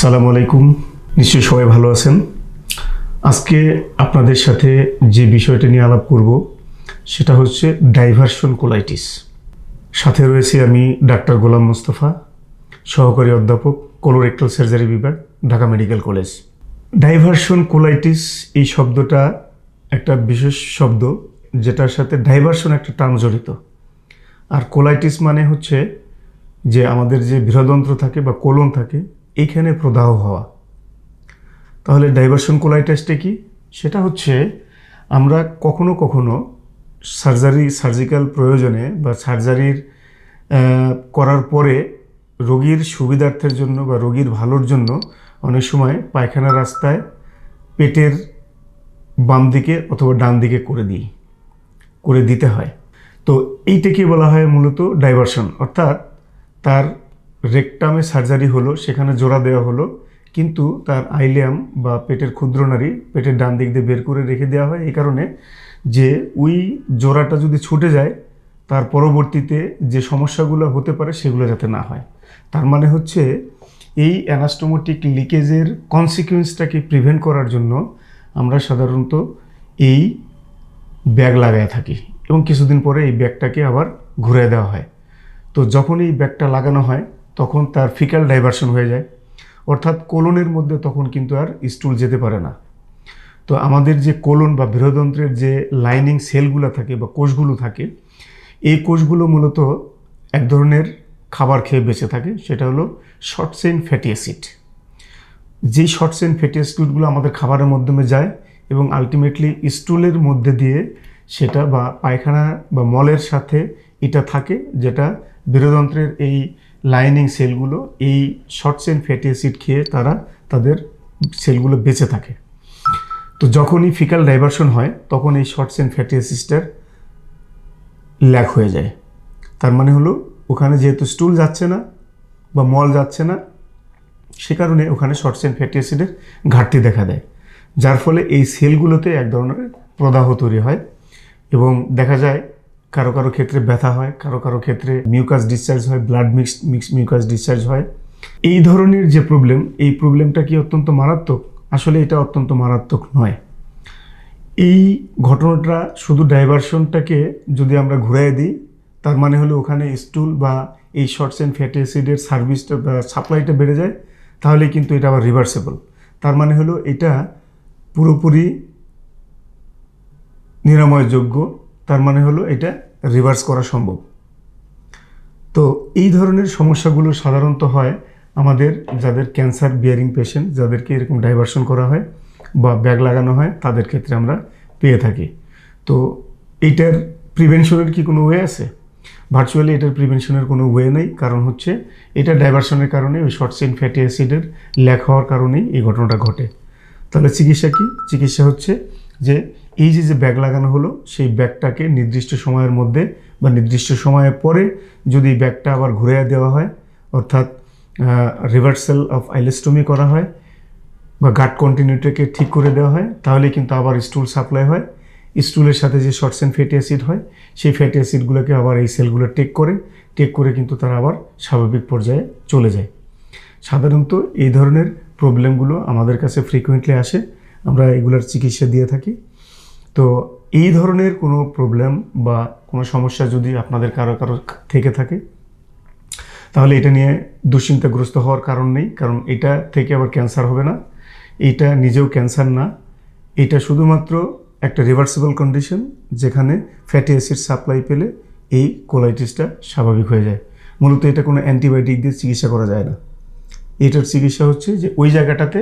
আসসালামু আলাইকুম। নিশ্চয়ই সবাই ভালো আছেন। আজকে আপনাদের সাথে যে বিষয়টা নিয়ে আলাপ করব সেটা হচ্ছে ডাইভারশন কোলাইটিস। সাথে রয়েছে আমি ডাক্তার গোলাম মোস্তফা, সহকারী অধ্যাপক, কোলোরেক্টাল সার্জারি বিভাগ, Dhaka medical college. Diversion colitis এই শব্দটা একটা বিশেষ শব্দ, যেটার সাথে ডাইভারশন একটা টার্ম জড়িত। আর কোলাইটিস মানে হচ্ছে যে আমাদের যে বৃহদন্ত্র থাকে বা কোলন থাকে, এইখানে প্রদাহ হওয়া। তাহলে ডাইভারশন কোলাইটিসটা কি? সেটা হচ্ছে আমরা কখনো কখনো সার্জিক্যাল প্রয়োজনে বা সার্জারির করার পরে রোগীর সুবিধার্থের জন্য বা রোগীর ভালোর জন্য অনেক সময় পায়খানার রাস্তায় পেটের বাম দিকে অথবা ডান দিকে করে দিতে হয়। তো এইটাকে বলা হয় মূলত ডাইভারশন, অর্থাৎ তার রেকটামে সার্জারি হলো, সেখানে জোড়া দেওয়া হলো, কিন্তু তার আইলিয়াম বা পেটের ক্ষুদ্রনালী পেটের ডান দিক দিয়ে বের করে রেখে দেওয়া হয় এই কারণে যে ওই জোড়াটা যদি ছুটে যায় তার পরবর্তীতে যে সমস্যাগুলো হতে পারে সেগুলো যাতে না হয়। তার মানে হচ্ছে এই অ্যানাস্টোমোটিক লিকেজের কনসিকুয়েন্সটাকে প্রিভেন্ট করার জন্য আমরা সাধারণত এই ব্যাগ লাগায় থাকি এবং কিছুদিন পরে এই ব্যাগটাকে আবার ঘুরে দেওয়া হয়। তো যখন এই ব্যাগটা লাগানো হয় তখন তার ফিক্যাল ডাইভারশন হয়ে যায়, অর্থাৎ কোলনের মধ্যে তখন কিন্তু আর স্টুল যেতে পারে না। তো আমাদের যে কোলন বা বৃহদন্ত্রের যে লাইনিং সেলগুলো থাকে বা কোষগুলো থাকে, এই কোষগুলো মূলত এক ধরনের খাবার খেয়ে বেঁচে থাকে, সেটা হলো শর্ট চেইন ফ্যাটি অ্যাসিড। যেই শর্ট চেইন ফ্যাটি অ্যাসিডগুলো আমাদের খাবারের মাধ্যমে যায় এবং আলটিমেটলি স্টুলের মধ্যে দিয়ে সেটা বা পায়খানা বা মলের সাথে এটা থাকে, যেটা বৃহদন্ত্রের এই লাইনিং সেলগুলো এই শর্ট চেইন ফ্যাটি অ্যাসিড খেয়ে তাদের সেলগুলো বেঁচে থাকে। তো যখনই ফিক্যাল ডাইভারশন হয় তখন এই শর্ট চেইন ফ্যাটি অ্যাসিডটার ল্যাক হয়ে যায়। তার মানে হলো ওখানে যেহেতু স্টুল যাচ্ছে না বা মল যাচ্ছে না, সে কারণে ওখানে শর্ট চেইন ফ্যাটি অ্যাসিডের ঘাটতি দেখা দেয়, যার ফলে এই সেলগুলোতে এক ধরনের প্রদাহ তৈরি হয় এবং দেখা যায় কারো কারো ক্ষেত্রে ব্যথা হয়, কারো কারো ক্ষেত্রে মিউকাস ডিসচার্জ হয়, ব্লাড মিক্স মিউকাস ডিসচার্জ হয়। এই ধরনের যে প্রবলেম, এই প্রবলেমটা কি অত্যন্ত মারাত্মক? আসলে এটা অত্যন্ত মারাত্মক নয়। এই ঘটনাটা শুধু ডাইভারশনটাকে যদি আমরা ঘুরাই দিই, তার মানে হলো ওখানে স্টুল বা এই শর্ট চেইন ফ্যাটি অ্যাসিডের সার্ভিসটা বা সাপ্লাইটা বেড়ে যায়, তাহলে কিন্তু এটা আবার রিভার্সেবল। তার মানে হলো এটা পুরোপুরি নিরাময়যোগ্য, তার মানে হলো এটা রিভার্স করা সম্ভব। তো এই ধরনের সমস্যাগুলো সাধারণত হয় আমাদের যাদের ক্যান্সার বিয়ারিং পেশেন্ট, যাদেরকে এরকম ডাইভারশন করা হয় বা ব্যাগ লাগানো হয়, তাদের ক্ষেত্রে আমরা পেয়ে থাকি। তো এইটার প্রিভেনশনের কি কোনো ওয়ে আছে? ভার্চুয়ালি এটার প্রিভেনশনের কোনো ওয়ে নেই, কারণ হচ্ছে এটা ডাইভারশনের কারণে ওই শর্ট চেইন ফ্যাটি অ্যাসিডের ল্যাক হওয়ার কারণেই এই ঘটনাটা ঘটে। তাহলে চিকিৎসা কি? চিকিৎসা হচ্ছে যে এই যে ব্যাগ লাগানো হলো, সেই ব্যাগটাকে নির্দিষ্ট সময়ের মধ্যে বা নির্দিষ্ট সময়ের পরে যদি ব্যাগটা আবার ঘুরে দেওয়া হয়, অর্থাৎ রিভার্সাল অফ আইলেস্টমি করা হয় বা গাট কন্টিনিউটিকে ঠিক করে দেওয়া হয়, তাহলে কিন্তু আবার স্টুল সাপ্লাই হয়। স্টুলের সাথে যে শর্ট চেইন ফ্যাটি অ্যাসিড হয়, সেই ফ্যাটি অ্যাসিডগুলোকে আবার এই সেলগুলো টেক করে কিন্তু তারা আবার স্বাভাবিক পর্যায়ে চলে যায়। সাধারণত এই ধরনের প্রবলেমগুলো আমাদের কাছে ফ্রিকুয়েন্টলি আসে, আমরা এগুলোর চিকিৎসা দিয়ে থাকি। তো এই ধরনের কোনো প্রবলেম বা কোনো সমস্যা যদি আপনাদের কারো থেকে থাকে, তাহলে এটা নিয়ে দুশ্চিন্তাগ্রস্ত হওয়ার কারণ নেই, কারণ এটা থেকে আবার ক্যান্সার হবে না। এইটা নিজেও ক্যান্সার না, এটা শুধুমাত্র একটা রিভার্সিবল কন্ডিশন, যেখানে ফ্যাটি অ্যাসিড সাপ্লাই পেলে এই কোলাইটিসটা স্বাভাবিক হয়ে যায়। মূলত এটা কোনো অ্যান্টিবায়োটিক দিয়ে চিকিৎসা করা যায় না। এটার চিকিৎসা হচ্ছে যে ওই জায়গাটাতে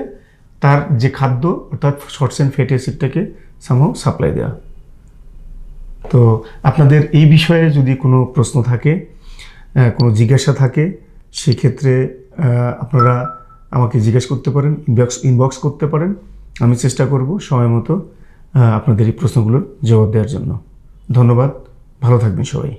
তার যে খাদ্য, অর্থাৎ শর্ট চেইন ফ্যাটি অ্যাসিডটাকে সামহাও সাপ্লাই দেওয়া। তো আপনাদের এই বিষয়ে যদি কোনো প্রশ্ন থাকে, কোনো জিজ্ঞাসা থাকে, সেক্ষেত্রে আপনারা আমাকে জিজ্ঞেস করতে পারেন, ইনবক্স করতে পারেন। আমি চেষ্টা করব সময় মতো আপনাদের এই প্রশ্নগুলোর জবাব দেওয়ার জন্য। ধন্যবাদ, ভালো থাকবেন সবাই।